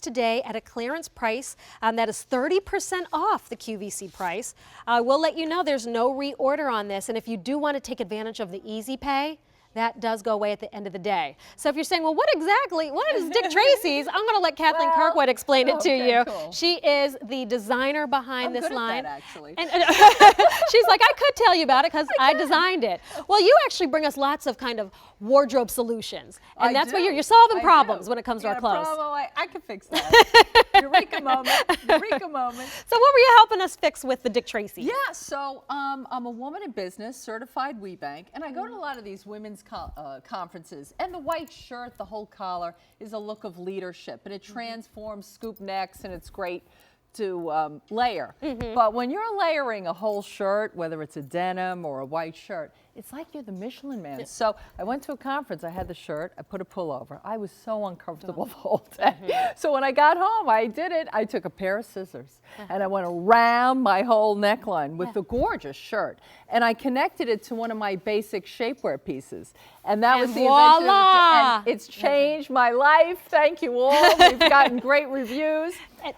today at a clearance price that is 30% off the QVC price. We'll let you know there's no reorder on this, and if you do want to take advantage of the Easy Pay, that does go away at the end of the day. So if you're saying, well, what is Dictrac-Ease? I'm going to let Kathleen Kirkwood explain it to you. Cool. She is the designer behind this line. At that, actually. And she's like, I could tell you about it because I designed it. Well, you actually bring us lots of kind of wardrobe solutions. And that's where you're solving problems when it comes to our clothes. I can fix that. Eureka moment. Eureka moment. So what were you helping us fix with the Dictrac-Ease? Yeah, so I'm a woman in business, certified WeBank, and I go to a lot of these women's conferences, and the white shirt, the whole collar, is a look of leadership, and it transforms scoop necks, and it's great to layer. But when you're layering a whole shirt, whether it's a denim or a white shirt, it's like you're the Michelin Man. So I went to a conference, I had the shirt, I put a pullover. I was so uncomfortable the whole day. So when I got home, I did it. I took a pair of scissors and I went around my whole neckline with the gorgeous shirt. And I connected it to one of my basic shapewear pieces. And that was the invention. And it's changed my life. Thank you all. We've gotten great reviews.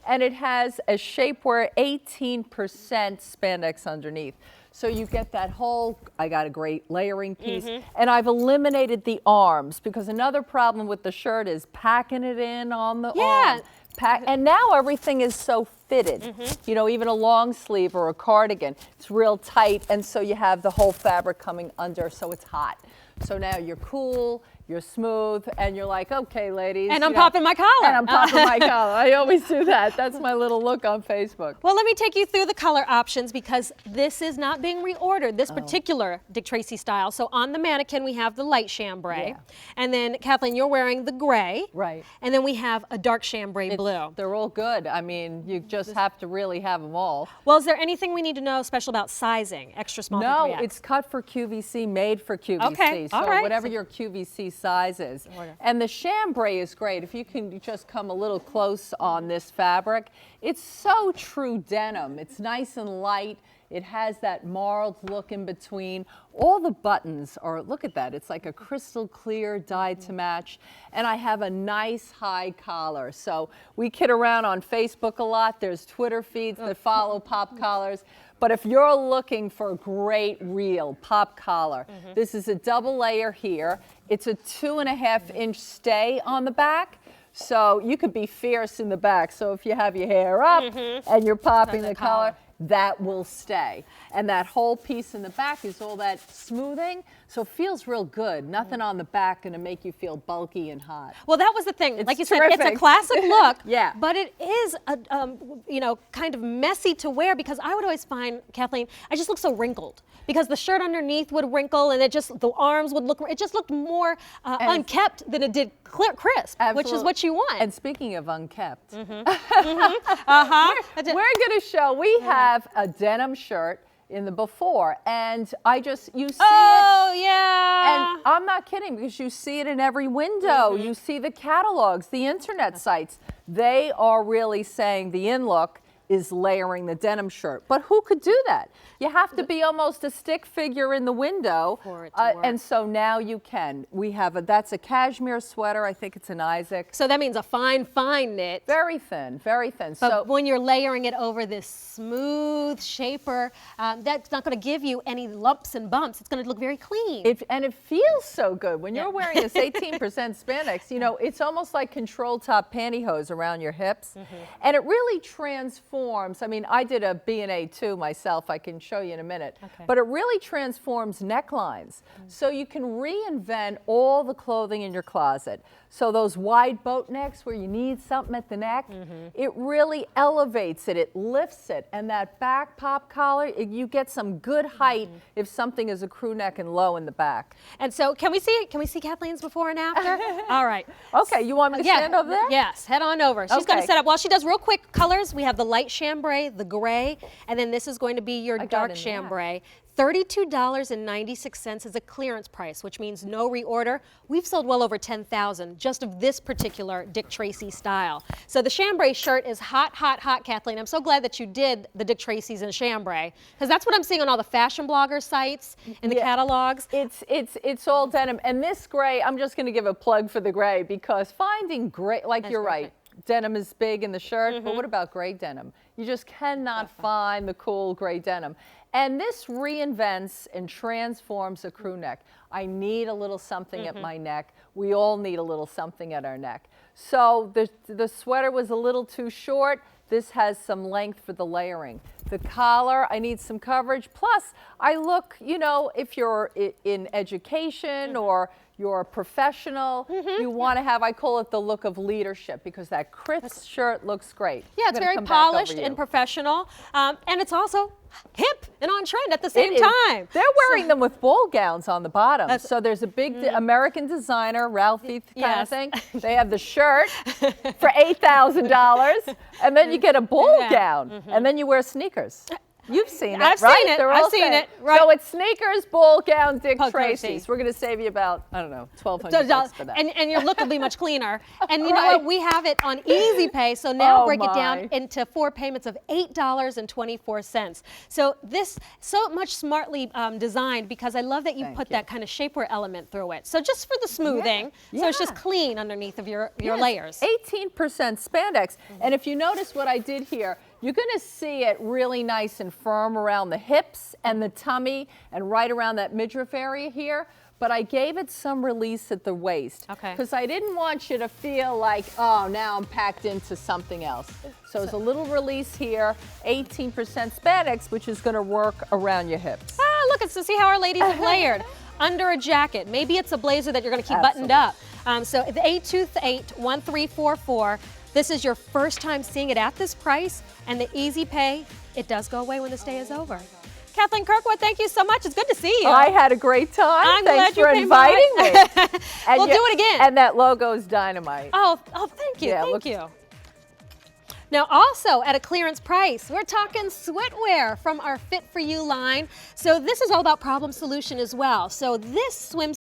And it has a shapewear 18% spandex underneath. So you get that whole, I got a great layering piece, and I've eliminated the arms because another problem with the shirt is packing it in on the arms. And now everything is so fitted. You know, even a long sleeve or a cardigan, it's real tight, and so you have the whole fabric coming under, so it's hot. So now you're cool, you're smooth, and you're like, okay, ladies. And I'm popping my collar. And I'm popping my collar. I always do that. That's my little look on Facebook. Well, let me take you through the color options because this is not being reordered, this particular Dictrac-Ease style. So on the mannequin, we have the light chambray. And then, Kathleen, you're wearing the gray. Right. And then we have a dark chambray blue. They're all good. I mean, you just have to really have them all. Well, is there anything we need to know special about sizing? Extra small? No, it's cut for QVC, made for QVC. Okay, so whatever your QVC size is. And the chambray is great. If you can just come a little close on this fabric, it's so true denim. It's nice and light. It has that marled look in between. All the buttons are, look at that, it's like a crystal clear dyed to match. And I have a nice high collar. So we kid around on Facebook a lot. There's Twitter feeds that follow pop collars. But if you're looking for a great real pop collar, this is a double layer here. It's a 2.5-inch stay on the back. So you could be fierce in the back. So if you have your hair up and you're popping the collar, that will stay. And that whole piece in the back is all that smoothing, so it feels real good. Nothing on the back going to make you feel bulky and hot. Well, that was the thing. It's like you terrific. said, it's a classic look, Yeah. but it is, you know, kind of messy to wear because I would always find, Kathleen, I just look so wrinkled because the shirt underneath would wrinkle and it just, the arms would look, it just looked more unkept than it did crisp, which is what you want. And speaking of unkept, We're we're going to show, we have a denim shirt in the before, and you see it. Oh, yeah. And I'm not kidding because you see it in every window. You see the catalogs, the internet sites. They are really saying the in-look is layering the denim shirt. But who could do that? You have to be almost a stick figure in the window. For it to work. And so now you can. We have that's a cashmere sweater. I think it's an Isaac. So that means a fine, fine knit. Very thin, very thin. But so when you're layering it over this smooth shaper, that's not going to give you any lumps and bumps. It's going to look very clean. And it feels so good. When you're wearing this 18% spandex, you know, it's almost like control top pantyhose around your hips. And it really transforms. I mean, I did a B&A too myself. I can show you in a minute. But it really transforms necklines. So you can reinvent all the clothing in your closet. So those wide boat necks where you need something at the neck, it really elevates it. It lifts it. And that back pop collar, you get some good height if something is a crew neck and low in the back. And so can we see Kathleen's before and after? All right. Okay, you want me to stand over there? Yes, head on over. She's going to set up, while she does real quick colors, we have the light chambray, the gray, and then this is going to be your dark chambray. $32.96 is a clearance price, which means no reorder. We've sold well over 10,000 just of this particular Dictrac-Ease style. So the chambray shirt is hot, hot, hot, Kathleen. I'm so glad that you did the Dictrac-Ease in chambray because that's what I'm seeing on all the fashion blogger sites and the catalogs. It's all denim. And this gray, I'm just going to give a plug for the gray because finding gray, like you're right, denim is big in the shirt, but what about gray denim? You just cannot find the cool gray denim. And this reinvents and transforms a crew neck. I need a little something at my neck. We all need a little something at our neck. So the sweater was a little too short. This has some length for the layering. The collar, I need some coverage. Plus, I look, you know, if you're in education or you're a professional, you want to have, I call it the look of leadership, because that crisp shirt looks great. Yeah, it's very polished and professional, and it's also hip and on trend at the same time. They're wearing them with ball gowns on the bottom. So there's a big American designer, Ralphie kind of thing. They have the shirt for $8,000, and then you get a ball gown, and then you wear sneakers. You've seen it, I've right? seen it. I've seen it. Right. So it's sneakers, ball gown, Dick-Tracy's. We're going to save you about, I don't know, $1,200 for that. And your look will be much cleaner. And you know what? We have it on Easy Pay. So now break it down into 4 payments of $8.24. So this so much smartly designed, because I love that you put that kind of shapewear element through it. So just for the smoothing, so it's just clean underneath of your layers. 18% spandex. And if you notice what I did here, you're going to see it really nice and firm around the hips and the tummy and right around that midriff area here. But I gave it some release at the waist. Because I didn't want you to feel like, oh, now I'm packed into something else. So it's a little release here, 18% spandex, which is going to work around your hips. Ah, look, it's to see how our ladies have layered. Under a jacket. Maybe it's a blazer that you're going to keep buttoned up. So the 828-1344. This is your first time seeing it at this price, and the Easy Pay, it does go away when this day is over. Kathleen Kirkwood, thank you so much. It's good to see you. I had a great time. I'm Thanks glad for you inviting me. We'll do it again. And that logo is dynamite. Oh, thank you. Thank you. Now also at a clearance price, we're talking sweatwear from our Fit For You line. So this is all about problem solution as well. So this swimsuit